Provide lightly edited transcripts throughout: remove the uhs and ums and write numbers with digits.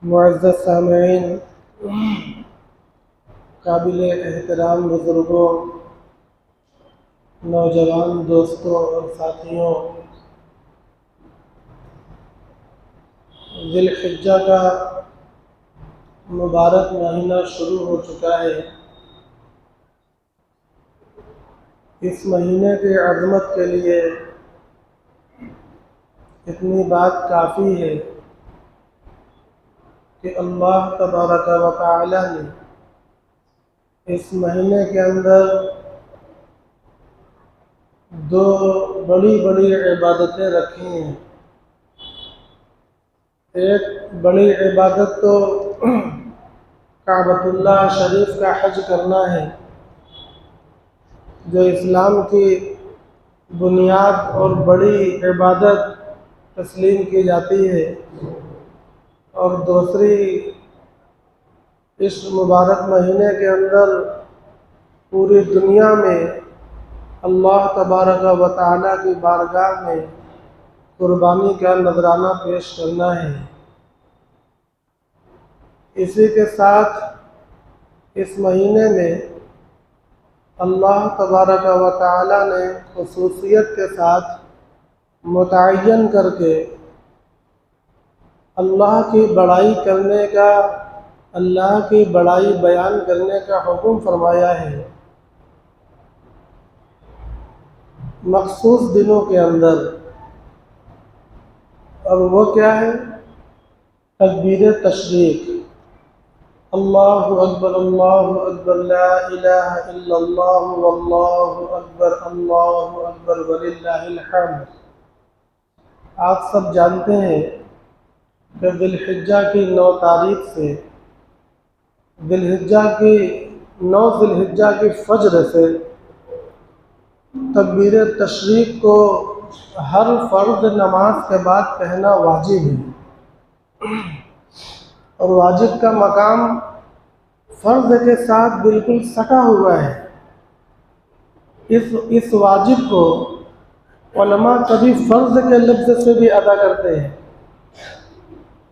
معزز سامعین، قابل احترام بزرگوں، نوجوان دوستوں اور ساتھیوں، ذی الحجہ کا مبارک مہینہ شروع ہو چکا ہے۔ اس مہینے کی عظمت کے لیے اتنی بات کافی ہے کہ اللہ تبارک و تعالی نے اس مہینے کے اندر دو بڑی بڑی عبادتیں رکھی ہیں۔ ایک بڑی عبادت تو کعبۃ اللہ شریف کا حج کرنا ہے، جو اسلام کی بنیاد اور بڑی عبادت تسلیم کی جاتی ہے، اور دوسری اس مبارک مہینے کے اندر پوری دنیا میں اللہ تبارک و تعالی کی بارگاہ میں قربانی کا نذرانہ پیش کرنا ہے۔ اسی کے ساتھ اس مہینے میں اللہ تبارک و تعالی نے خصوصیت کے ساتھ متعین کر کے اللہ کی بڑائی کرنے کا، اللہ کی بڑائی بیان کرنے کا حکم فرمایا ہے۔ مخصوص دنوں کے اندر، اور وہ کیا ہے؟ تکبیر تشریق، اللہ اکبر اللہ اکبر لا الہ الا اللہ واللہ اکبر وللہ الحمد۔ آپ سب جانتے ہیں کہ ذی الحجہ کی 9 تاریخ سے، ذی الحجہ کی فجر سے تکبیر تشریق کو ہر فرض نماز کے بعد کہنا واجب ہے، اور واجب کا مقام فرض کے ساتھ بالکل سٹا ہوا ہے۔ اس واجب کو علماء کبھی فرض کے لفظ سے بھی ادا کرتے ہیں،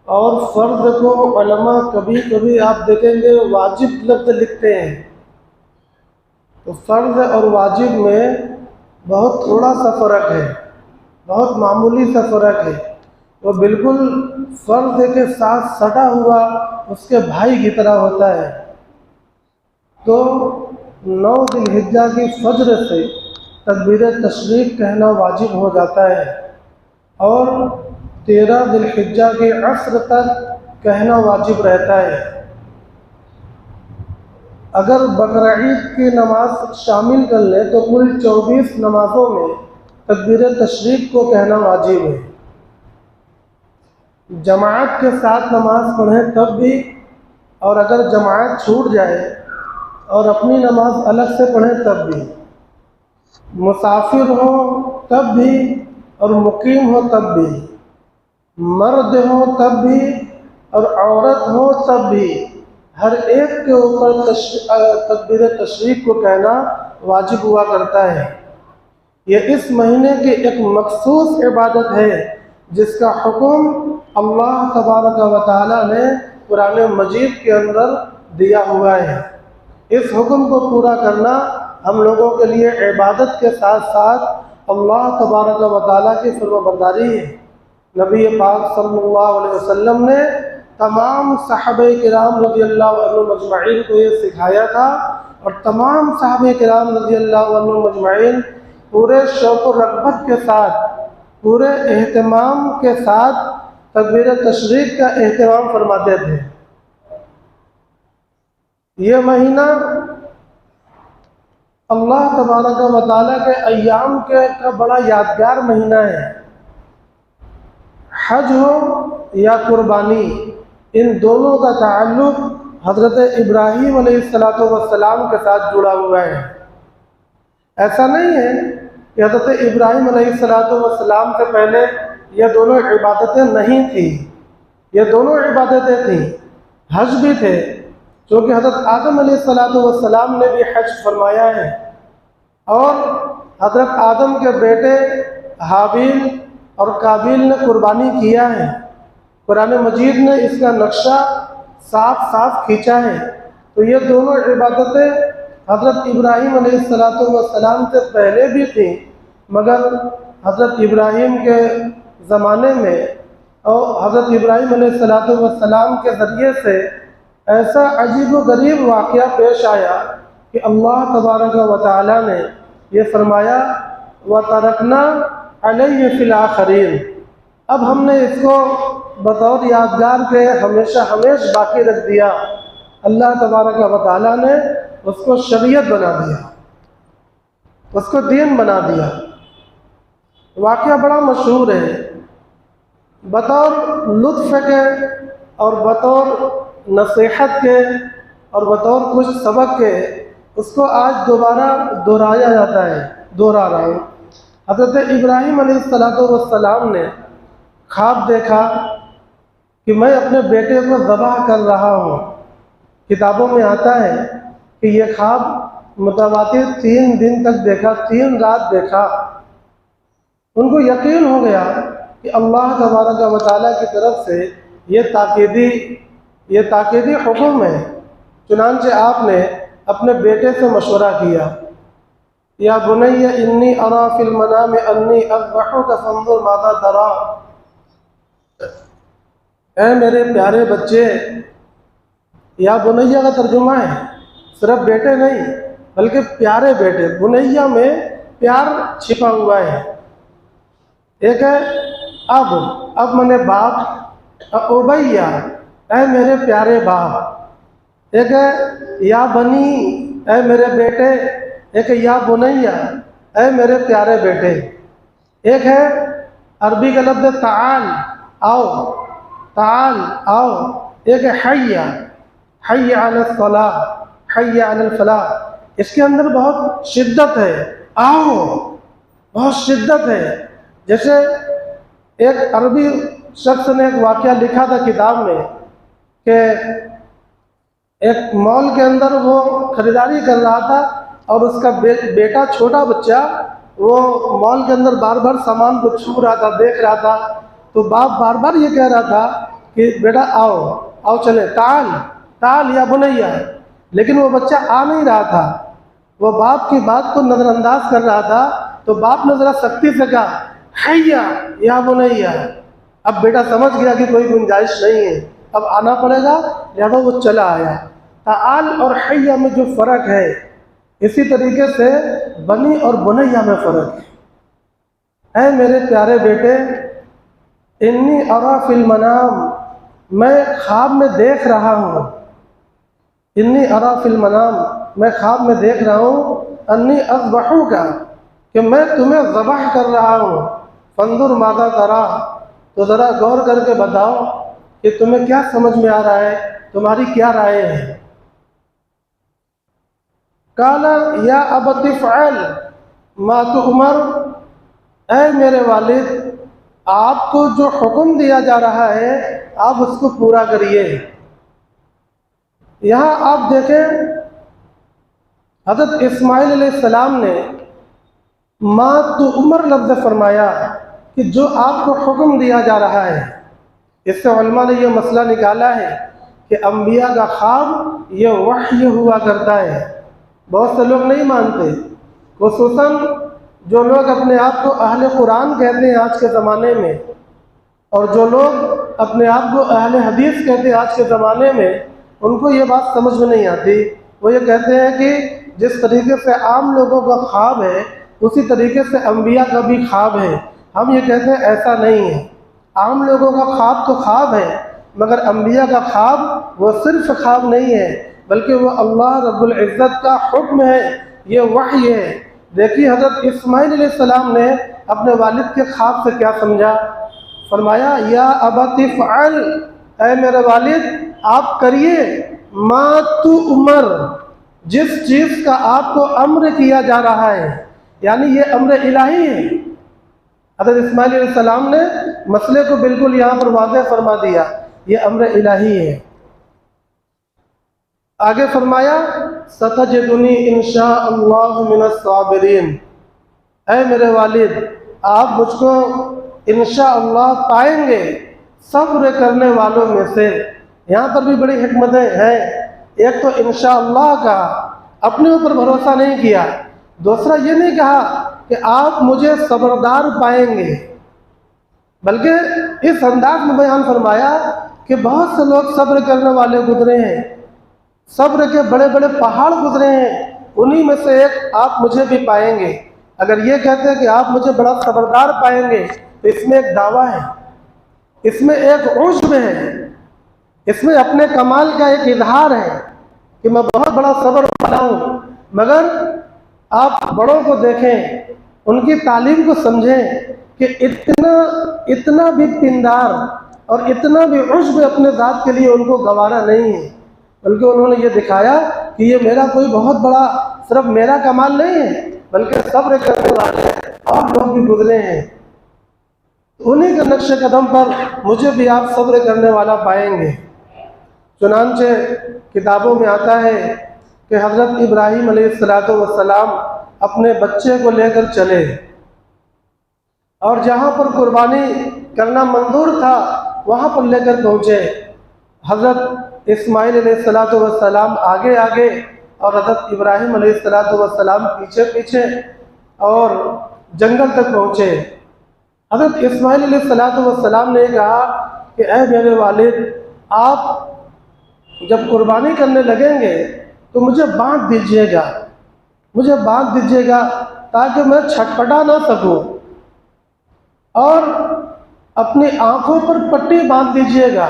اور فرض کو علماء کبھی کبھی آپ دیکھیں گے واجب لفظ لکھتے ہیں۔ تو فرض اور واجب میں بہت تھوڑا سا فرق ہے، بہت معمولی سا فرق ہے۔ وہ بالکل فرض کے ساتھ سٹا ہوا اس کے بھائی کی طرح ہوتا ہے۔ تو 9 ذی الحجہ کی فجر سے تکبیر تشریق کہنا واجب ہو جاتا ہے، اور 13 ذی الحجہ کے عصر تک کہنا واجب رہتا ہے۔ اگر بقرعید کی نماز شامل کر لیں تو کل 24 نمازوں میں تکبیر تشریق کو کہنا واجب ہے۔ جماعت کے ساتھ نماز پڑھیں تب بھی، اور اگر جماعت چھوٹ جائے اور اپنی نماز الگ سے پڑھیں تب بھی، مسافر ہو تب بھی اور مقیم ہو تب بھی، مرد ہو تب بھی اور عورت ہو تب بھی، ہر ایک کے اوپر تکبیر تشریق کو کہنا واجب ہوا کرتا ہے۔ یہ اس مہینے کی ایک مخصوص عبادت ہے جس کا حکم اللہ تبارک و تعالی نے قرآن مجید کے اندر دیا ہوا ہے۔ اس حکم کو پورا کرنا ہم لوگوں کے لیے عبادت کے ساتھ ساتھ اللہ تبارک و تعالی کی فرمانبرداری ہے۔ نبی پاک صلی اللہ علیہ وسلم نے تمام صحابہ کرام رضی اللہ عنہم مجمعین کو یہ سکھایا تھا، اور تمام صحابہ کرام رضی اللہ عنہم مجمعین پورے شوق و رغبت کے ساتھ، پورے اہتمام کے ساتھ تکبیر تشریق کا اہتمام فرماتے تھے۔ یہ مہینہ اللہ تبارک و تعالیٰ کے ایام کا بڑا یادگار مہینہ ہے۔ حج ہو یا قربانی، ان دونوں کا تعلق حضرت ابراہیم علیہ السلام کے ساتھ جڑا ہوا ہے۔ ایسا نہیں ہے کہ حضرت ابراہیم علیہ السلام سے پہلے یہ دونوں عبادتیں نہیں تھیں، یہ دونوں عبادتیں تھیں۔ حج بھی تھے، کیونکہ حضرت آدم علیہ السلام نے بھی حج فرمایا ہے، اور حضرت آدم کے بیٹے حابیل اور قابیل نے قربانی کیا ہے۔ قرآن مجید نے اس کا نقشہ صاف صاف کھینچا ہے۔ تو یہ دونوں عبادتیں حضرت ابراہیم علیہ السلام سے پہلے بھی تھیں، مگر حضرت ابراہیم کے زمانے میں اور حضرت ابراہیم علیہ السلام کے ذریعے سے ایسا عجیب و غریب واقعہ پیش آیا کہ اللہ تبارک و تعالی نے یہ فرمایا وَتَرَكْنَا عَلَيْهِ فِي الْآخِرِينَ، اب ہم نے اس کو بطور یادگار کے ہمیشہ باقی رکھ دیا۔ اللہ تبارک و تعالی نے اس کو شریعت بنا دیا، اس کو دین بنا دیا۔ واقعہ بڑا مشہور ہے، بطور لطف کے اور بطور نصیحت کے اور بطور کچھ سبق کے اس کو آج دوبارہ دہرایا جاتا ہے، دہرا رہا ہوں۔ حضرت ابراہیم علیہ السلام نے خواب دیکھا کہ میں اپنے بیٹے کو ذبح کر رہا ہوں۔ کتابوں میں آتا ہے کہ یہ خواب متواتر 3 دن تک دیکھا، 3 رات دیکھا۔ ان کو یقین ہو گیا کہ اللہ تبارک و تعالیٰ کی طرف سے یہ تاکیدی حکم ہے۔ چنانچہ آپ نے اپنے بیٹے سے مشورہ کیا، یا بنی انی ارا فی المنام انی اذبحک فانظر ماذا تری، اے میرے پیارے بچے، یا بنیہ کا ترجمہ ہے، صرف بیٹے نہیں بلکہ پیارے بیٹے، بنیہ میں پیار چھپا ہوا ہے۔ ایک ہے اب منے باپ، ابیہ اے میرے پیارے باپ، ایک ہے یا بنی اے میرے بیٹے، ایک ہے یا بنیہ اے میرے پیارے بیٹے، ایک ہے عربی کا لفظ تعال، آؤ، تعال آؤ، ایک ہے حی علی الصلاۃ، حی علی الفلاح۔ اس کے اندر بہت شدت ہے، آؤ، بہت شدت ہے۔ جیسے ایک عربی شخص نے ایک واقعہ لکھا تھا کتاب میں کہ ایک مال کے اندر وہ خریداری کر رہا تھا اور اس کا بیٹا چھوٹا بچہ وہ مال کے اندر بار بار سامان کو چھو رہا تھا، دیکھ رہا تھا، تو باپ بار بار یہ کہہ رہا تھا کہ بیٹا آؤ چلے، تعال یا بنیہ، لیکن وہ بچہ آ نہیں رہا تھا۔ وہ باپ کی بات کو نظر انداز کر رہا تھا، تو باپ نے ذرا سختی سے کہا حیا یا بنیہ۔ اب بیٹا سمجھ گیا کہ کوئی گنجائش نہیں ہے، اب آنا پڑے گا، لہذا وہ چلا آیا۔ تعال اور حیا میں جو فرق ہے، اسی طریقے سے بنی اور بنیہ میں فرق ہے۔ اے میرے پیارے بیٹے، انی ارا فی المنام، میں خواب میں دیکھ رہا ہوں، انی ارا فی المنام، میں خواب میں دیکھ رہا ہوں، انی اذبحک، کہ میں تمہیں ذبح کر رہا ہوں، فانظر ماذا تری، تو ذرا غور کر کے بتاؤ کہ تمہیں کیا سمجھ میں آ رہا ہے، تمہاری کیا رائے ہے۔ قال یا ابت افعل ما تؤمر، اے میرے والد، آپ کو جو حکم دیا جا رہا ہے آپ اس کو پورا کریے۔ یہاں آپ دیکھیں حضرت اسماعیل علیہ السلام نے ما تؤمر لفظ فرمایا کہ جو آپ کو حکم دیا جا رہا ہے۔ اس سے علماء نے یہ مسئلہ نکالا ہے کہ انبیاء کا خواب یہ وحی ہوا کرتا ہے۔ بہت سے لوگ نہیں مانتے، خصوصاً جو لوگ اپنے آپ کو اہل قرآن کہتے ہیں آج کے زمانے میں، اور جو لوگ اپنے آپ کو اہل حدیث کہتے ہیں آج کے زمانے میں، ان کو یہ بات سمجھ میں نہیں آتی۔ وہ یہ کہتے ہیں کہ جس طریقے سے عام لوگوں کا خواب ہے اسی طریقے سے انبیاء کا بھی خواب ہے۔ ہم یہ کہتے ہیں ایسا نہیں ہے، عام لوگوں کا خواب تو خواب ہے، مگر انبیاء کا خواب وہ صرف خواب نہیں ہے بلکہ وہ اللہ رب العزت کا حکم ہے، یہ وحی ہے۔ دیکھیے حضرت اسماعیل علیہ السلام نے اپنے والد کے خواب سے کیا سمجھا، فرمایا یا ابت افعل، اے میرے والد آپ کریے، ما تؤمر، جس چیز کا آپ کو امر کیا جا رہا ہے، یعنی یہ امر الہی ہے۔ حضرت اسماعیل علیہ السلام نے مسئلے کو بالکل یہاں پر واضح فرما دیا، یہ امر الہی ہے۔ آگے فرمایا ستجدنی انشاء اللہ من الصابرین، اے میرے والد آپ مجھ کو انشاء اللہ پائیں گے صبر کرنے والوں میں سے۔ یہاں پر بھی بڑی حکمتیں ہیں۔ ایک تو انشاءاللہ کا اپنے اوپر بھروسہ نہیں کیا، دوسرا یہ نہیں کہا کہ آپ مجھے صبردار پائیں گے، بلکہ اس انداز میں بیان فرمایا کہ بہت سے لوگ صبر کرنے والے گزرے ہیں، صبر کے بڑے بڑے پہاڑ گزرے ہیں، انہی میں سے ایک آپ مجھے بھی پائیں گے۔ اگر یہ کہتے ہیں کہ آپ مجھے بڑا صبردار پائیں گے تو اس میں ایک دعویٰ ہے، اس میں ایک عجب ہے، اس میں اپنے کمال کا ایک اظہار ہے کہ میں بہت بڑا صبر والا ہوں۔ مگر آپ بڑوں کو دیکھیں، ان کی تعلیم کو سمجھیں کہ اتنا بھی پندار اور اتنا بھی عجب اپنے ذات کے لیے ان کو گوارا نہیں ہے، بلکہ انہوں نے یہ دکھایا کہ یہ میرا کوئی بہت بڑا صرف میرا کمال نہیں ہے، بلکہ صبر کرنے والے اور لوگ بھی گزرے ہیں، انہی کے نقش قدم پر مجھے بھی آپ صبر کرنے والا پائیں گے۔ چنانچہ کتابوں میں آتا ہے کہ حضرت ابراہیم علیہ السلام اپنے بچے کو لے کر چلے اور جہاں پر قربانی کرنا منظور تھا وہاں پر لے کر پہنچے۔ حضرت اسماعیل علیہ السلام آگے آگے اور حضرت ابراہیم علیہ السلام پیچھے پیچھے اور جنگل تک پہنچے۔ حضرت اسماعیل علیہ السلام نے کہا کہ اے میرے والد، آپ جب قربانی کرنے لگیں گے تو مجھے باندھ دیجیے گا، مجھے باندھ دیجیے گا تاکہ میں چھٹپٹا نہ سکوں، اور اپنی آنکھوں پر پٹی باندھ دیجیے گا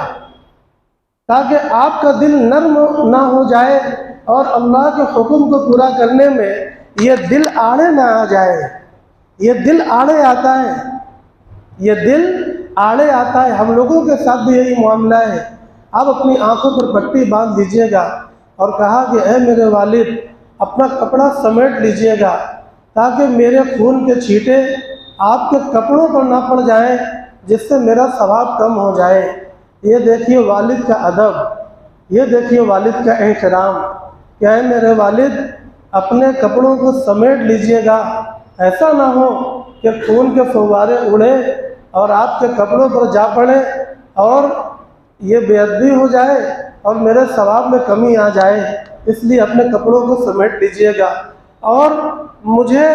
تاکہ آپ کا دل نرم نہ ہو جائے اور اللہ کے حکم کو پورا کرنے میں یہ دل آڑے نہ آ جائے۔ یہ دل آڑے آتا ہے، یہ دل آڑے آتا ہے، ہم لوگوں کے ساتھ بھی یہی معاملہ ہے۔ آپ اپنی آنکھوں پر پٹی باندھ دیجیے گا، اور کہا کہ اے میرے والد، اپنا کپڑا سمیٹ لیجیے گا تاکہ میرے خون کے چھینٹے آپ کے کپڑوں پر نہ پڑ جائیں، جس سے میرا ثواب کم ہو جائے۔ یہ دیکھیے والد کا ادب، یہ دیکھیے والد کا احترام کہ اے میرے والد، اپنے کپڑوں کو سمیٹ لیجیے گا، ایسا نہ ہو کہ خون کے فوارے اڑے اور آپ کے کپڑوں پر جا پڑے اور یہ بے ادبی ہو جائے اور میرے ثواب میں کمی آ جائے، اس لیے اپنے کپڑوں کو سمیٹ لیجیے گا اور مجھے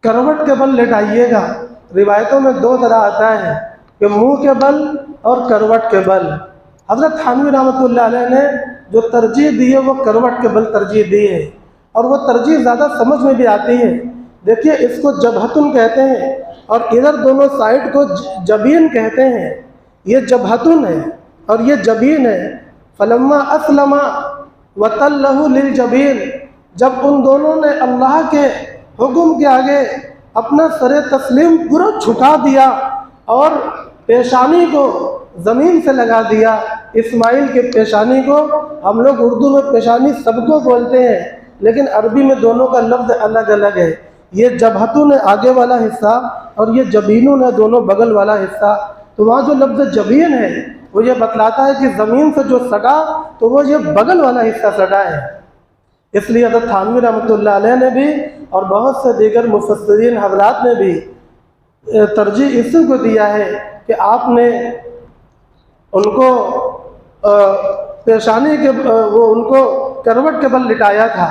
کروٹ کے بل لٹائیے گا۔ روایتوں میں دو طرح آتا ہے کہ منہ کے بل اور کروٹ کے بل۔ حضرت تھانوی رحمۃ اللہ علیہ نے جو ترجیح دی ہے وہ کروٹ کے بل ترجیح دی ہے، اور وہ ترجیح زیادہ سمجھ میں بھی آتی ہے۔ دیکھیے اس کو جبہتن کہتے ہیں اور ادھر دونوں سائڈ کو جبین کہتے ہیں۔ یہ جبہتن ہے اور یہ جبین ہے۔ فلما اسلم وتلہ للجبین، جب ان دونوں نے اللہ کے حکم کے آگے اپنا سر تسلیم پورا جھکا دیا اور پیشانی کو زمین سے لگا دیا۔ اسماعیل کے پیشانی کو ہم لوگ اردو میں پیشانی سب کو بولتے ہیں، لیکن عربی میں دونوں کا لفظ الگ الگ ہے۔ یہ جبہتن ہے آگے والا حصہ اور یہ جبینون ہے دونوں بغل والا حصہ۔ تو وہاں جو لفظ جبین ہے وہ یہ بتلاتا ہے کہ زمین سے جو سٹا تو وہ یہ بغل والا حصہ سٹا ہے۔ اس لیے حضرت تھانوی رحمۃ اللہ علیہ نے بھی اور بہت سے دیگر مفسرین حضرات نے بھی ترجیح اس کو دیا ہے کہ آپ نے ان کو پیشانی کے وہ ان کو کروٹ کے بل لٹایا تھا۔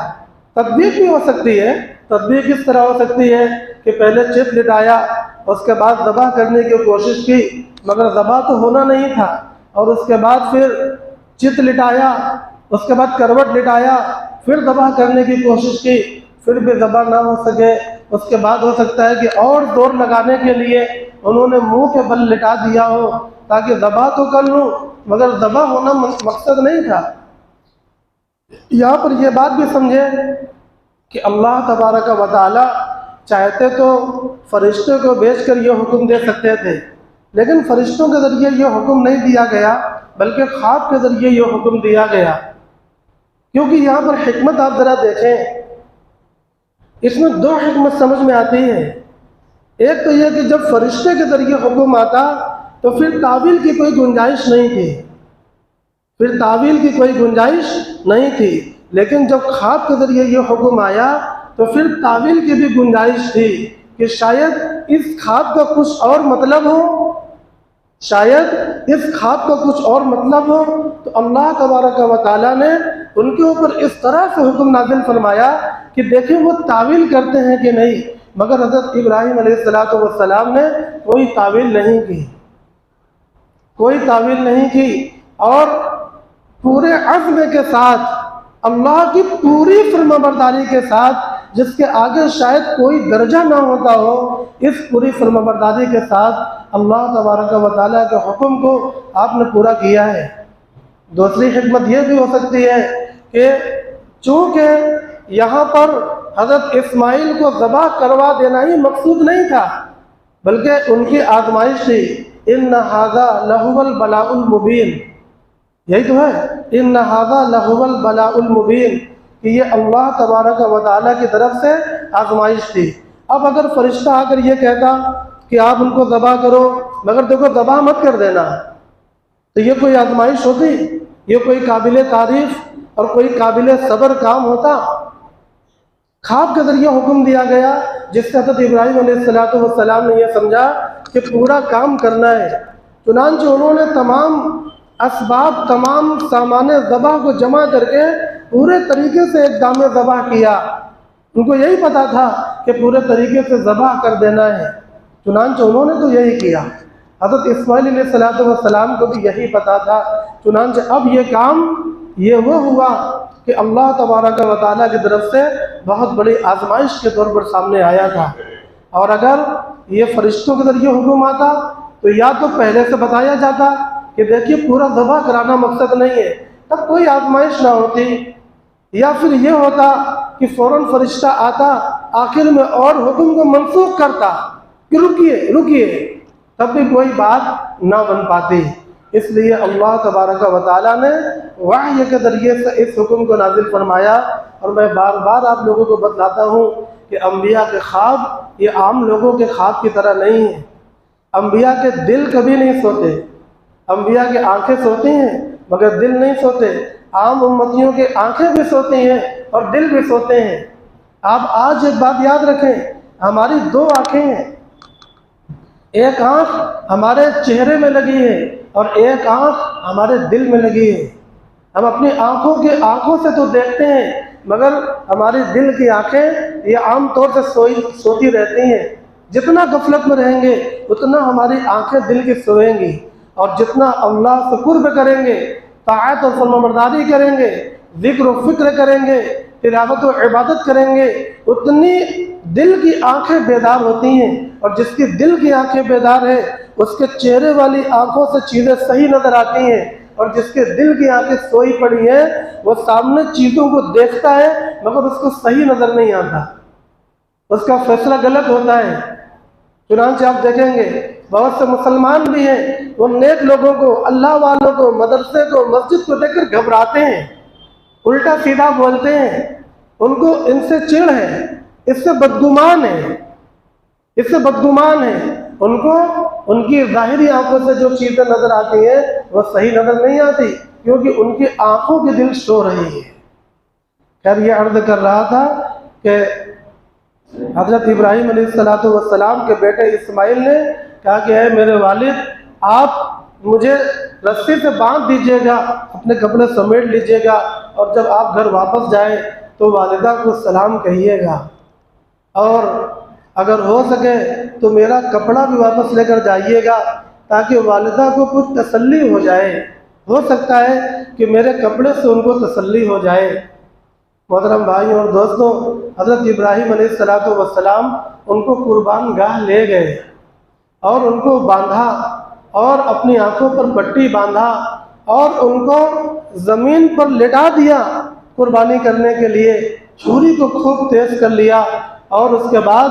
تطبیق بھی ہو سکتی ہے۔ تطبیق اس طرح ہو سکتی ہے کہ پہلے چت لٹایا، اس کے بعد ذبح کرنے کی کوشش کی مگر ذبح تو ہونا نہیں تھا، اور اس کے بعد پھر چت لٹایا، اس کے بعد کروٹ لٹایا، پھر ذبح کرنے کی کوشش کی، پھر بھی ذبح نہ ہو سکے۔ اس کے بعد ہو سکتا ہے کہ اور زور لگانے کے لیے انہوں نے منہ کے بل لٹا دیا ہو تاکہ ذبح تو کر لوں مگر ذبح ہونا مقصد نہیں تھا۔ یہاں پر یہ بات بھی سمجھے کہ اللہ تبارک و تعالی چاہتے تو فرشتے کو بھیج کر یہ حکم دے سکتے تھے، لیکن فرشتوں کے ذریعے یہ حکم نہیں دیا گیا بلکہ خواب کے ذریعے یہ حکم دیا گیا۔ کیونکہ یہاں پر حکمت آپ ذرا دیکھیں، اس میں دو حکمت سمجھ میں آتی ہے۔ ایک تو یہ کہ جب فرشتے کے ذریعے حکم آتا تو پھر تعویل کی کوئی گنجائش نہیں تھی، پھر تعویل کی کوئی گنجائش نہیں تھی، لیکن جب خواب کے ذریعے یہ حکم آیا تو پھر تعویل کی بھی گنجائش تھی کہ شاید اس خواب کا کچھ اور مطلب ہو، شاید اس خواب کا کچھ اور مطلب ہو، تو اللہ تبارک و تعالیٰ نے ان کے اوپر اس طرح سے حکم نازل فرمایا کہ دیکھیں وہ تعویل کرتے ہیں کہ نہیں، مگر حضرت ابراہیم علیہ السلام نے کوئی تعویل نہیں کی، کوئی تعویل نہیں کی، اور پورے عزم کے ساتھ، اللہ کی پوری فرمانبرداری کے ساتھ، جس کے آگے شاید کوئی درجہ نہ ہوتا ہو، اس پوری فرمانبرداری کے ساتھ اللہ تبارک و تعالیٰ کے حکم کو آپ نے پورا کیا ہے۔ دوسری حکمت یہ بھی ہو سکتی ہے کہ چونکہ یہاں پر حضرت اسماعیل کو ذبح کروا دینا ہی مقصود نہیں تھا، بلکہ ان کی آزمائش تھی۔ ان ھذا لہو البلاء المبین، یہی تو ہے، ان ھذا لہو البلاء المبین، کہ یہ اللہ تبارک و تعالیٰ کی طرف سے آزمائش تھی۔ اب اگر فرشتہ آ کر یہ کہتا کہ آپ ان کو ذبح کرو، مگر دیکھو ذبح مت کر دینا، تو یہ کوئی آزمائش ہوتی؟ یہ کوئی قابل تعریف اور کوئی قابل صبر کام ہوتا؟ خواب کے ذریعے حکم دیا گیا، جس سے حضرت ابراہیم علیہ السلام نے یہ سمجھا کہ پورا کام کرنا ہے۔ چنانچہ انہوں نے تمام اسباب، تمام سامان ذبح کو جمع کر کے پورے طریقے سے ایک دام ذبح کیا۔ ان کو یہی پتا تھا کہ پورے طریقے سے ذبح کر دینا ہے، چنانچہ انہوں نے تو یہی کیا۔ حضرت اسماعیل علیہ السلام کو بھی یہی پتا تھا، چنانچہ اب یہ کام یہ وہ ہوا کہ اللہ تبارک و تعالیٰ کی طرف سے بہت بڑی آزمائش کے طور پر سامنے آیا تھا۔ اور اگر یہ فرشتوں کے ذریعے حکم آتا تو یا تو پہلے سے بتایا جاتا کہ دیکھیے پورا ذبح کرانا مقصد نہیں ہے، تب کوئی آزمائش نہ ہوتی، یا پھر یہ ہوتا کہ فوراً فرشتہ آتا آخر میں اور حکم کو منسوخ کرتا کہ رکیے، تب بھی کوئی بات نہ بن پاتی۔ اس لیے اللہ تبارک و تعالیٰ نے وحی کے ذریعے سے اس حکم کو نازل فرمایا۔ اور میں بار بار آپ لوگوں کو بتلاتا ہوں کہ انبیاء کے خواب یہ عام لوگوں کے خواب کی طرح نہیں ہے۔ انبیاء کے دل کبھی نہیں سوتے، انبیاء کی آنکھیں سوتی ہیں مگر دل نہیں سوتے۔ عام امتیوں کی آنکھیں بھی سوتی ہیں اور دل بھی سوتے ہیں۔ آپ آج ایک بات یاد رکھیں، ہماری دو آنکھیں ہیں، ایک آنکھ ہمارے چہرے میں لگی ہے اور ایک آنکھ ہمارے دل میں لگی ہے۔ ہم اپنی آنکھوں سے تو دیکھتے ہیں، مگر ہماری دل کی آنکھیں یہ عام طور سے سوتی رہتی ہیں۔ جتنا غفلت میں رہیں گے اتنا ہماری آنکھیں دل کی سوئیں گی، اور جتنا اللہ سے قرب کریں گے، طاعت اور فرمانبرداری کریں گے، ذکر و فکر کریں گے، تلاوت و عبادت کریں گے، اتنی دل کی آنکھیں بیدار ہوتی ہیں۔ اور جس کی دل کی آنکھیں بیدار ہے اس کے چہرے والی آنکھوں سے چیزیں صحیح نظر آتی ہیں، اور جس کے دل کی آنکھیں سوئی پڑی ہیں وہ سامنے چیزوں کو دیکھتا ہے مگر اس کو صحیح نظر نہیں آتا، اس کا فیصلہ غلط ہوتا ہے۔ چنانچہ آپ دیکھیں گے بہت سے مسلمان بھی ہیں، وہ نیک لوگوں کو، اللہ والوں کو، مدرسے کو، مسجد کو دیکھ کر گھبراتے ہیں، الٹا سیدھا بولتے ہیں، ان کو ان سے چڑ ہے، اس سے بدگمان ہے، ان کو ان کی ظاہری آنکھوں سے جو چیزیں نظر آتی ہیں وہ صحیح نظر نہیں آتی، کیونکہ ان کی آنکھوں کی دل سو رہی ہے۔ خیر یہ عرض کر رہا تھا کہ حضرت ابراہیم علیہ السلام کے بیٹے اسماعیل نے کہا کہ اے میرے والد، آپ مجھے رسی سے باندھ دیجیے گا، اپنے کپڑے سمیٹ لیجیے گا، اور جب آپ گھر واپس جائیں تو والدہ کو سلام کہیے گا، اور اگر ہو سکے تو میرا کپڑا بھی واپس لے کر جائیے گا تاکہ والدہ کو کچھ تسلی ہو جائے، ہو سکتا ہے کہ میرے کپڑے سے ان کو تسلی ہو جائے۔ محترم بھائیوں اور دوستوں، حضرت ابراہیم علیہ السلام ان کو قربان گاہ لے گئے اور ان کو باندھا اور اپنی آنکھوں پر پٹی باندھا اور ان کو زمین پر لٹا دیا قربانی کرنے کے لیے، چھری کو خوب تیز کر لیا، اور اس کے بعد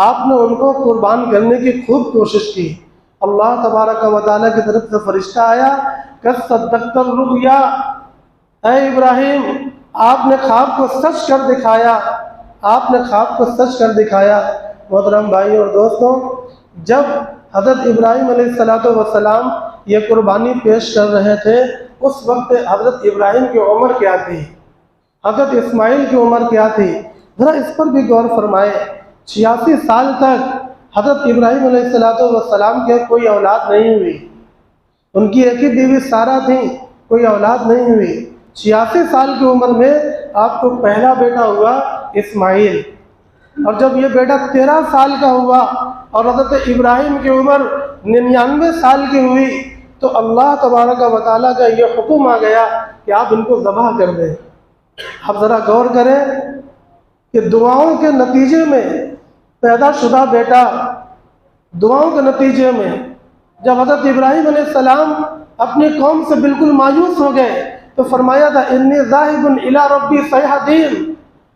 آپ نے ان کو قربان کرنے کی خوب کوشش کی۔ اللہ تبارک و تعالیٰ کی طرف سے فرشتہ آیا کہ صدقت الرؤیا، اے ابراہیم آپ نے خواب کو سچ کر دکھایا، آپ نے خواب کو سچ کر دکھایا۔ محترم بھائی اور دوستوں، جب حضرت ابراہیم علیہ السلام یہ قربانی پیش کر رہے تھے، اس وقت حضرت ابراہیم کی عمر کیا تھی، حضرت اسماعیل کی عمر کیا تھی، ذرا اس پر بھی غور فرمائے۔ 86 سال تک حضرت ابراہیم علیہ السلام کے کوئی اولاد نہیں ہوئی، ان کی ایک ہی بیوی سارہ تھی، کوئی اولاد نہیں ہوئی۔ 86 سال کی عمر میں آپ کو پہلا بیٹا ہوا اسماعیل، اور جب یہ بیٹا 13 سال کا ہوا اور حضرت ابراہیم کی عمر 99 سال کی ہوئی تو اللہ تبارک و تعالیٰ کا یہ حکم آ گیا کہ آپ ان کو ذبح کر دیں۔ اب ذرا غور کریں کہ دعاؤں کے نتیجے میں پیدا شدہ بیٹا، دعاؤں کے نتیجے میں جب حضرت ابراہیم علیہ السلام اپنی قوم سے بالکل مایوس ہو گئے تو فرمایا تھا انی ذاہب الی ربی سیہدین،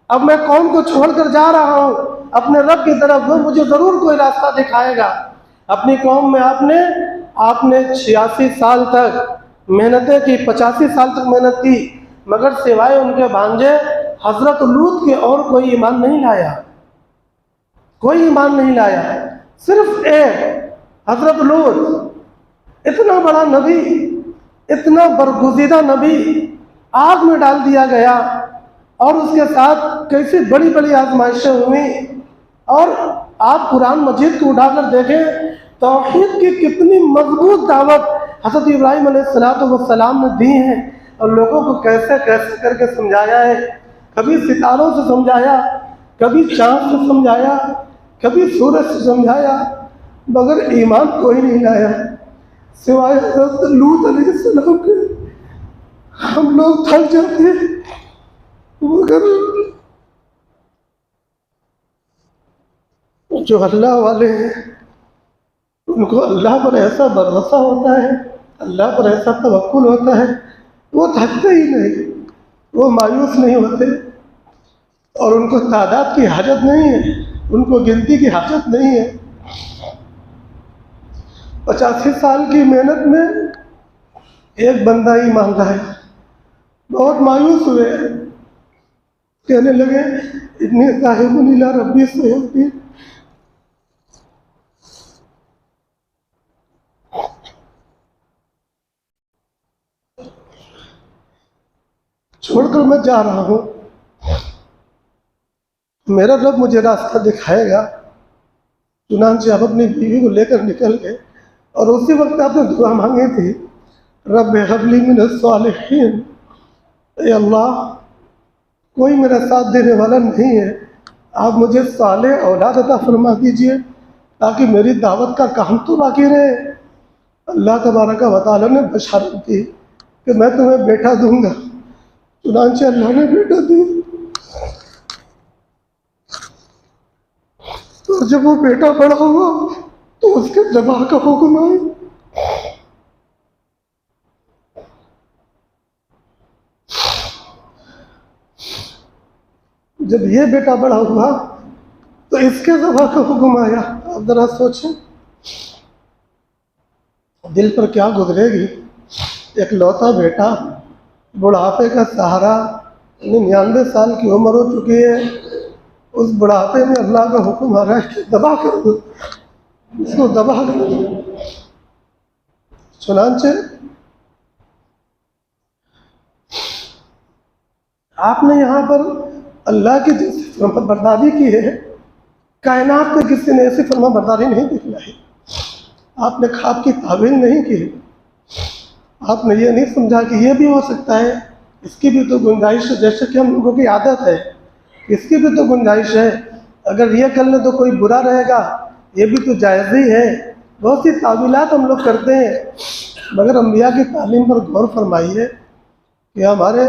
اب میں قوم کو چھوڑ کر جا رہا ہوں اپنے رب کی طرف، وہ مجھے ضرور کوئی راستہ دکھائے گا۔ اپنی قوم میں آپ نے 86 سال تک محنتیں کی، 85 سال تک محنت کی، مگر سوائے ان کے بھانجے حضرت لوط کے اور کوئی ایمان نہیں لایا، کوئی ایمان نہیں لایا۔ صرف ایک حضرت لوط، اتنا بڑا نبی، اتنا برگزیدہ نبی، آگ میں ڈال دیا گیا، اور اس کے ساتھ کیسی بڑی بڑی آزمائشیں ہوئیں۔ اور آپ قرآن مجید کو اٹھا کر دیکھیں، توحید کی کتنی مضبوط دعوت حضرت ابراہیم علیہ السلام نے دی ہے، اور لوگوں کو کیسے کیسے کر کے سمجھایا ہے۔ کبھی ستاروں سے سمجھایا، کبھی چاند سے سمجھایا، کبھی سورج سے سمجھایا، مگر ایمان کوئی نہیں لایا سوائے حضرت لوط علیہ السلام کے۔ ہم لوگ تھک جاتے ہیں، مگر جو اللہ والے ہیں ان کو اللہ پر ایسا بھروسہ ہوتا ہے، اللہ پر ایسا توکل ہوتا ہے، وہ تھکتے ہی نہیں، وہ مایوس نہیں ہوتے، اور ان کو تعداد کی حاجت نہیں ہے، ان کو گنتی کی حاجت نہیں ہے۔ 85 سال کی محنت میں ایک بندہ ہی مان رہا ہے، بہت مایوس ہوئے، کہنے لگے اتنی ذاہب الی ربی سیہدین۔ چھوڑ کر میں جا رہا ہوں، میرا رب مجھے راستہ دکھائے گا۔ چنانچہ آپ اپنی بیوی کو لے کر نکل گئے، اور اسی وقت آپ نے دعا مانگی تھی رب ہب لی من الصالحین، اے اللہ کوئی میرا ساتھ دینے والا نہیں ہے، آپ مجھے صالح اولاد عطا فرما دیجئے تاکہ میری دعوت کا کام تو باقی رہے۔ اللہ تبارک و تعالیٰ نے بشارت دی کہ میں تمہیں بیٹا دوں گا، چنانچہ اللہ نے بیٹا دی۔ اور جب وہ بیٹا بڑا ہوا تو اس کے ذبح کا حکم آیا۔ جب یہ بیٹا بڑا ہوا تو اس کے ذبح کا حکم آیا۔ آپ ذرا سوچیں دل پر کیا گزرے گی، ایک لوتا بیٹا، بڑھاپے کا سہارا، 99 سال کی عمر ہو چکی ہے، اس بڑھاپے میں اللہ کا حکم آ رہا ہے کہ ذبح کر دو، اس کو ذبح کر دو۔ چنانچہ آپ نے یہاں پر اللہ کی جیسی فرما برداری کی ہے، کائنات میں کسی نے ایسی فرما برداری نہیں دکھلائی۔ آپ نے خواب کی تعبیر نہیں کی، آپ نے یہ نہیں سمجھا کہ یہ بھی ہو سکتا ہے، اس کی بھی تو گنجائش ہے، جیسے کہ ہم لوگوں کی عادت ہے، اس کی بھی تو گنجائش ہے، اگر یہ کر لیں تو کوئی برا رہے گا، یہ بھی تو جائز ہی ہے۔ بہت سی تعویلات ہم لوگ کرتے ہیں، مگر انبیاء کی تعلیم پر غور فرمائیے کہ ہمارے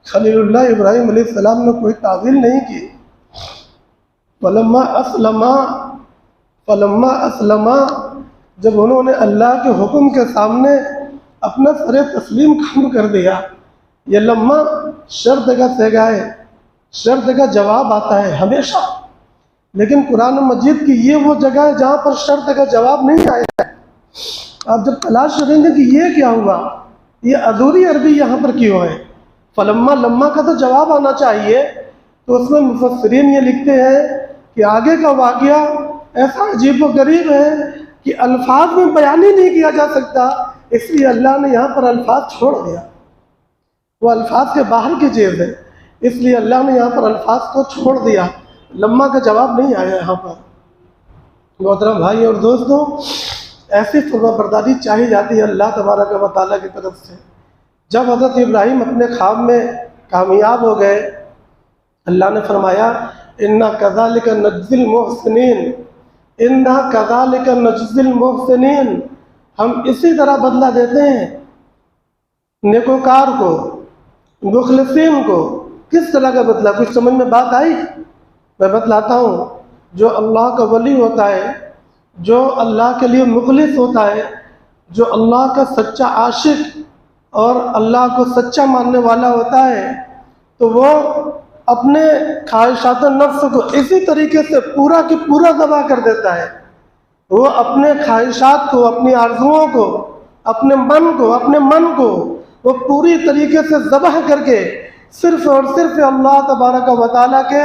خلیل اللہ ابراہیم علیہ السلام نے کوئی تعویل نہیں کی۔ فلما اسلما جب انہوں نے اللہ کے حکم کے سامنے اپنا سر تسلیم خم کر دیا، یہ لمحہ شرط کا سیگا ہے، شرط کا جواب آتا ہے ہمیشہ، لیکن قرآن مجید کی یہ وہ جگہ ہے جہاں پر شرط کا جواب نہیں آیا ہے۔ آپ جب تلاش کریں گے کہ یہ کیا ہوا، یہ ادھوری عربی یہاں پر کیوں ہے، فلما لما کا تو جواب آنا چاہیے، تو اس میں مفسرین یہ لکھتے ہیں کہ آگے کا واقعہ ایسا عجیب و غریب ہے کہ الفاظ میں بیان ہی نہیں کیا جا سکتا، اس لیے اللہ نے یہاں پر الفاظ چھوڑ دیا، وہ الفاظ کے باہر کی چیز ہے، اس لیے اللہ نے یہاں پر الفاظ کو چھوڑ دیا، لمحہ کا جواب نہیں آیا یہاں پر۔ محترم بھائی اور دوستوں، ایسی فرما برداری چاہی جاتی ہے اللہ تبارک و تعالیٰ کی طرف سے۔ جب حضرت ابراہیم اپنے خواب میں کامیاب ہو گئے، اللہ نے فرمایا اِنَّا كَذَلِكَ نَجْزِي الْمُحْسِنِينَ، اِنَّا كَذَلِكَ نَجْزِي الْمُحْسِنِينَ، ہم اسی طرح بدلہ دیتے ہیں نیکوکار کو، مخلصین کو۔ کس طرح کا بدلہ؟ کچھ سمجھ میں بات آئی؟ میں بتلاتا ہوں۔ جو اللہ کا ولی ہوتا ہے، جو اللہ کے لیے مخلص ہوتا ہے، جو اللہ کا سچا عاشق اور اللہ کو سچا ماننے والا ہوتا ہے، تو وہ اپنے خواہشات نفس کو اسی طریقے سے پورا کی پورا ذبح کر دیتا ہے۔ وہ اپنے خواہشات کو، اپنی آرزوؤں کو، اپنے من کو وہ پوری طریقے سے ذبح کر کے صرف اور صرف اللہ تبارک و تعالیٰ کے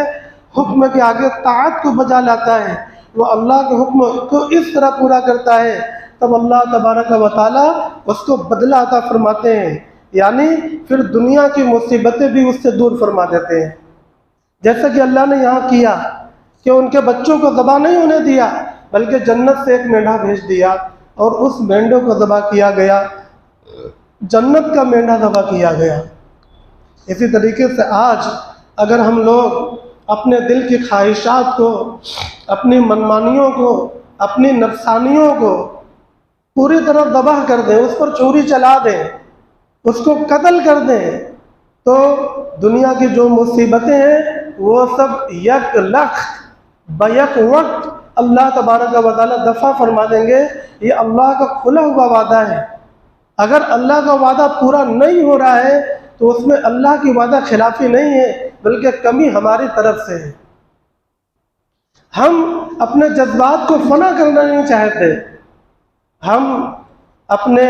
حکم کے آگے طاعت کو بجا لاتا ہے۔ وہ اللہ کے حکم کو اس طرح پورا کرتا ہے، تب اللہ تبارک و تعالیٰ اس کو بدلہ عطا فرماتے ہیں، یعنی پھر دنیا کی مصیبتیں بھی اس سے دور فرما دیتے ہیں۔ جیسا کہ اللہ نے یہاں کیا کہ ان کے بچوں کو ذبح نہیں ہونے دیا، بلکہ جنت سے ایک مینڈھا بھیج دیا اور اس مینڈے کو ذبح کیا گیا، جنت کا مینڈھا ذبح کیا گیا۔ اسی طریقے سے آج اگر ہم لوگ اپنے دل کی خواہشات کو، اپنی منمانیوں کو، اپنی نفسانیوں کو پوری طرح ذبح کر دیں، اس پر چھری چلا دیں، اس کو قتل کر دیں، تو دنیا کی جو مصیبتیں ہیں وہ سب یک لخت بیک وقت اللہ تبارک و تعالیٰ دفع فرما دیں گے۔ یہ اللہ کا کھلا ہوا وعدہ ہے۔ اگر اللہ کا وعدہ پورا نہیں ہو رہا ہے تو اس میں اللہ کی وعدہ خلافی نہیں ہے، بلکہ کمی ہماری طرف سے ہے۔ ہم اپنے جذبات کو فنا کرنا نہیں چاہتے، ہم اپنے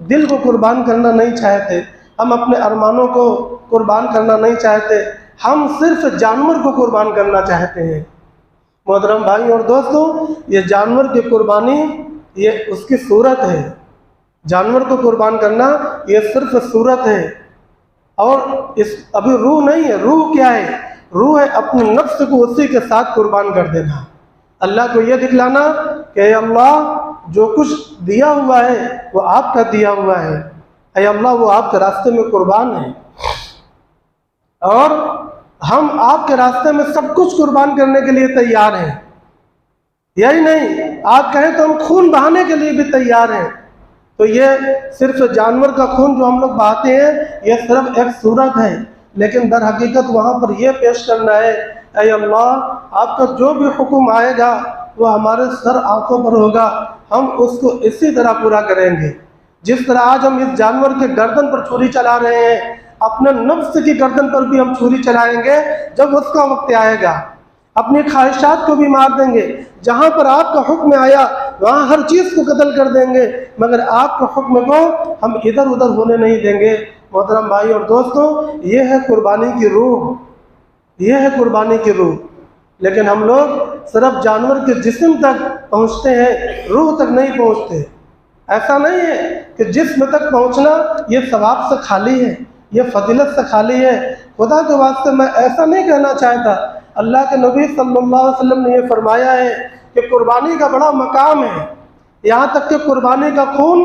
دل کو قربان کرنا نہیں چاہتے، ہم اپنے ارمانوں کو قربان کرنا نہیں چاہتے، ہم صرف جانور کو قربان کرنا چاہتے ہیں۔ محترم بھائی اور دوستوں، یہ جانور کی قربانی یہ اس کی صورت ہے۔ جانور کو قربان کرنا یہ صرف صورت ہے، اور ابھی روح نہیں ہے۔ روح کیا ہے؟ روح ہے اپنے نفس کو اسی کے ساتھ قربان کر دینا، اللہ کو یہ دکھلانا کہ اے اللہ جو کچھ دیا ہوا ہے وہ آپ کا دیا ہوا ہے، اے اللہ وہ آپ کے راستے میں قربان ہے، اور ہم آپ کے راستے میں سب کچھ قربان کرنے کے لیے تیار ہیں۔ یہی نہیں، آپ کہیں تو ہم خون بہانے کے لیے بھی تیار ہیں۔ تو یہ صرف جانور کا خون جو ہم لوگ بہاتے ہیں یہ صرف ایک صورت ہے، لیکن در حقیقت وہاں پر یہ پیش کرنا ہے اے اللہ آپ کا جو بھی حکم آئے گا وہ ہمارے سر آنکھوں پر ہوگا، ہم اس کو اسی طرح پورا کریں گے۔ جس طرح آج ہم اس جانور کے گردن پر چھری چلا رہے ہیں، اپنے نفس کی گردن پر بھی ہم چھری چلائیں گے جب اس کا وقت آئے گا۔ اپنی خواہشات کو بھی مار دیں گے، جہاں پر آپ کا حکم آیا وہاں ہر چیز کو قتل کر دیں گے، مگر آپ کے حکم کو ہم ادھر ادھر ہونے نہیں دیں گے۔ محترم بھائی اور دوستوں، یہ ہے قربانی کی روح، یہ ہے قربانی کی روح۔ لیکن ہم لوگ صرف جانور کے جسم تک پہنچتے ہیں، روح تک نہیں پہنچتے۔ ایسا نہیں ہے کہ جسم تک پہنچنا یہ ثواب سے خالی ہے، یہ فضیلت سے خالی ہے۔ خدا کے واسطے میں ایسا نہیں کہنا چاہتا۔ اللہ کے نبی صلی اللہ علیہ وسلم نے یہ فرمایا ہے کہ قربانی کا بڑا مقام ہے، یہاں تک کہ قربانی کا خون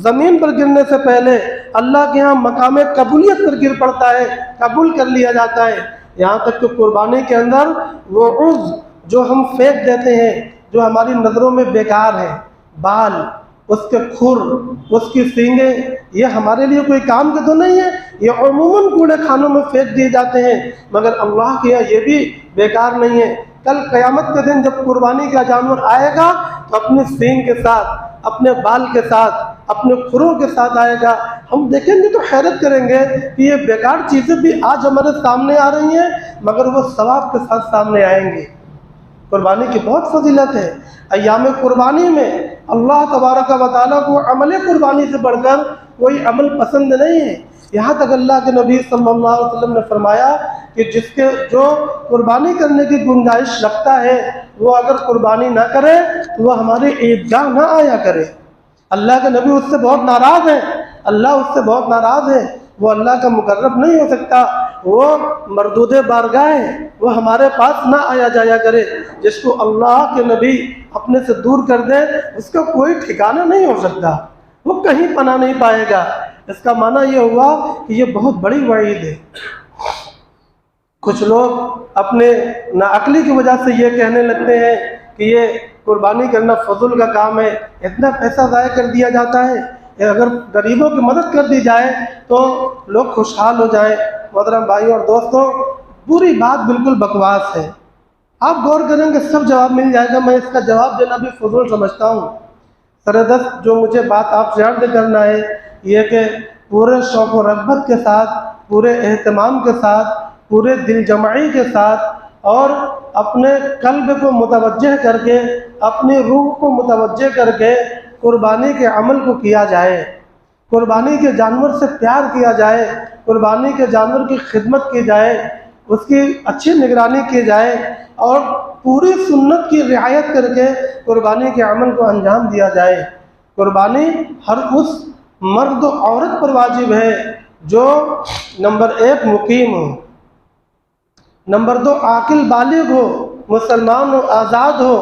زمین پر گرنے سے پہلے اللہ کے ہاں مقام قبولیت پر گر پڑتا ہے، قبول کر لیا جاتا ہے۔ یہاں تک کہ قربانی کے اندر وہ عضو جو ہم پھینک دیتے ہیں، جو ہماری نظروں میں بیکار ہے، بال، اس کے کھر، اس کی سینگیں، یہ ہمارے لیے کوئی کام کے تو نہیں ہے، یہ عموماً کوڑے خانوں میں پھینک دیے جاتے ہیں، مگر اللہ کے یہاں یہ بھی بیکار نہیں ہے۔ کل قیامت کے دن جب قربانی کا جانور آئے گا تو اپنی سینگ کے ساتھ، اپنے بال کے ساتھ، اپنے کھروں کے ساتھ آئے گا۔ ہم دیکھیں گے تو حیرت کریں گے کہ یہ بیکار چیزیں بھی آج ہمارے سامنے آ رہی ہیں، مگر وہ ثواب کے ساتھ سامنے آئیں گی۔ قربانی کی بہت فضیلت ہے۔ ایام قربانی میں اللہ تبارک و تعالیٰ کو عمل قربانی سے بڑھ کر کوئی عمل پسند نہیں ہے۔ یہاں تک اللہ کے نبی صلی اللہ علیہ وسلم نے فرمایا کہ جو قربانی کرنے کی گنجائش رکھتا ہے وہ اگر قربانی نہ کرے تو وہ ہماری عیدگاہ نہ آیا کرے۔ اللہ کے نبی اس سے بہت ناراض ہیں، اللہ اس سے بہت ناراض ہے، وہ اللہ کا مقرب نہیں ہو سکتا، وہ مردود بارگاہ ہے، وہ ہمارے پاس نہ آیا جایا کرے۔ جس کو اللہ کے نبی اپنے سے دور کر دے اس کا کوئی ٹھکانہ نہیں ہو سکتا، وہ کہیں پناہ نہیں پائے گا۔ اس کا معنی یہ ہوا کہ یہ بہت بڑی وعید ہے۔ کچھ لوگ اپنے ناعقلی کی وجہ سے یہ کہنے لگتے ہیں کہ یہ قربانی کرنا فضول کا کام ہے، اتنا پیسہ ضائع کر دیا جاتا ہے، اگر غریبوں کی مدد کر دی جائے تو لوگ خوشحال ہو جائیں۔ محترم بھائیوں اور دوستوں، پوری بات بالکل بکواس ہے۔ آپ غور کریں گے سب جواب مل جائے گا، میں اس کا جواب دینا بھی فضول سمجھتا ہوں۔ سردست جو مجھے بات آپ سے عرض کرنا ہے یہ کہ پورے شوق و رغبت کے ساتھ، پورے اہتمام کے ساتھ، پورے دل جمعی کے ساتھ اور اپنے قلب کو متوجہ کر کے، اپنی روح کو متوجہ کر کے قربانی کے عمل کو کیا جائے، قربانی کے جانور سے پیار کیا جائے، قربانی کے جانور کی خدمت کی جائے، اس کی اچھی نگرانی کی جائے اور پوری سنت کی رعایت کر کے قربانی کے عمل کو انجام دیا جائے۔ قربانی ہر اس مرد و عورت پر واجب ہے جو نمبر 1 مقیم ہو، نمبر 2 عاقل بالغ ہو، مسلمان ہو، آزاد ہو۔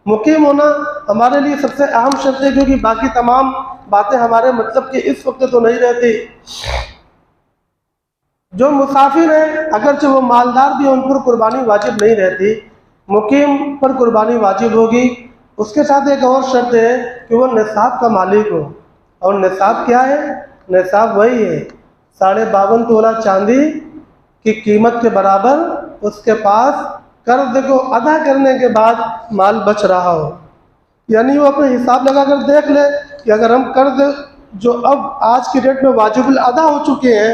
مقیم ہونا ہمارے لیے سب سے اہم شرط ہے، کیونکہ باقی تمام باتیں ہمارے مطلب کے اس وقت تو نہیں رہتی۔ جو مسافر ہیں اگرچہ وہ مالدار بھی ہیں، ان پر قربانی واجب نہیں رہتی، مقیم پر قربانی واجب ہوگی۔ اس کے ساتھ ایک اور شرط ہے کہ وہ نصاب کا مالک ہو، اور نصاب کیا ہے؟ نصاب وہی ہے 52.5 تولہ چاندی کی قیمت کے برابر اس کے پاس قرض کو ادا کرنے کے بعد مال بچ رہا ہو۔ یعنی وہ اپنے حساب لگا کر دیکھ لے کہ اگر ہم قرض جو اب آج کی ڈیٹ میں واجب الادا ہو چکے ہیں،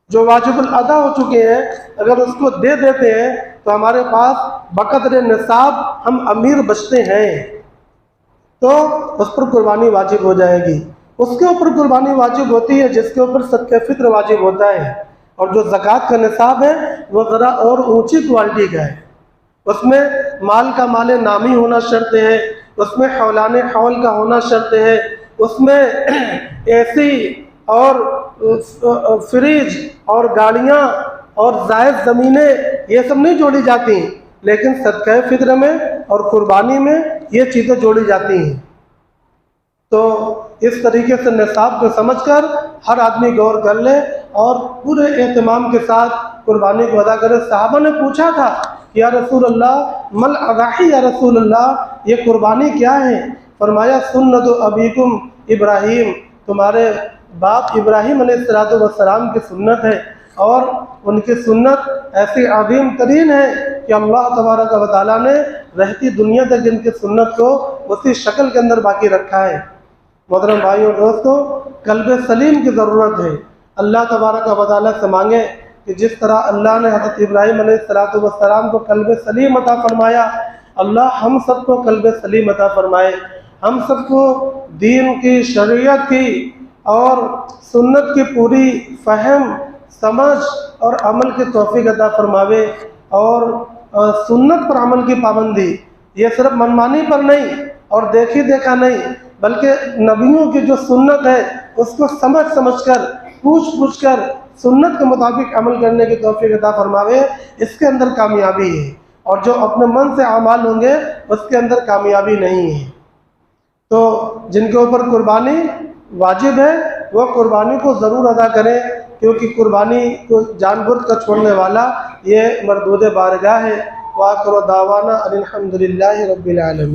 جو واجب الادا ہو چکے ہیں، اگر اس کو دے دیتے ہیں تو ہمارے پاس بقدر نصاب ہم امیر بچتے ہیں، تو اس پر قربانی واجب ہو جائے گی۔ اس کے اوپر قربانی واجب ہوتی ہے جس کے اوپر صدقہ فطر واجب ہوتا ہے، اور جو زکوٰۃ کا نصاب ہے وہ ذرا اور اونچی کوالٹی کا ہے۔ اس میں مال کا مال نامی ہونا شرط ہے، اس میں حولان حول کا ہونا شرط ہے، اس میں اے سی اور فریج اور گاڑیاں اور زائد زمینیں یہ سب نہیں جوڑی جاتی، لیکن صدقہ فطر میں اور قربانی میں یہ چیزیں جوڑی جاتی ہیں۔ تو اس طریقے سے نصاب کو سمجھ کر ہر آدمی غور کر لے اور پورے اہتمام کے ساتھ قربانی کو ادا کرے۔ صحابہ نے پوچھا تھا یا رسول اللہ مل اضاحی، یا رسول اللہ یہ قربانی کیا ہے؟ فرمایا سنت ابیکم ابراہیم، تمہارے باپ ابراہیم علیہ السلام کی سنت ہے، اور ان کی سنت ایسی عظیم ترین ہے کہ اللہ تبارک و تعالیٰ نے رہتی دنیا تک ان کی سنت کو اسی شکل کے اندر باقی رکھا ہے۔ محترم بھائیوں اور دوستوں، قلب سلیم کی ضرورت ہے۔ اللہ تبارک و تعالیٰ سے مانگیں کہ جس طرح اللہ نے حضرت ابراہیم علیہ السلام کو قلب سلیم عطا فرمایا، اللہ ہم سب کو قلب سلیم عطا فرمائے، ہم سب کو دین کی، شریعت کی اور سنت کی پوری فہم، سمجھ اور عمل کی توفیق عطا فرماوے، اور سنت پر عمل کی پابندی، یہ صرف منمانی پر نہیں اور دیکھی دیکھا نہیں، بلکہ نبیوں کی جو سنت ہے اس کو سمجھ کر، پوچھ کر سنت کے مطابق عمل کرنے کی توفیق عطا فرماوے، اس کے اندر کامیابی ہے، اور جو اپنے من سے اعمال ہوں گے اس کے اندر کامیابی نہیں ہے۔ تو جن کے اوپر قربانی واجب ہے وہ قربانی کو ضرور ادا کریں، کیونکہ قربانی کو جانور کا چھوڑنے والا یہ مردود بارگاہ ہے۔ وآخر دعوانا ان الحمد للہ رب العالمین۔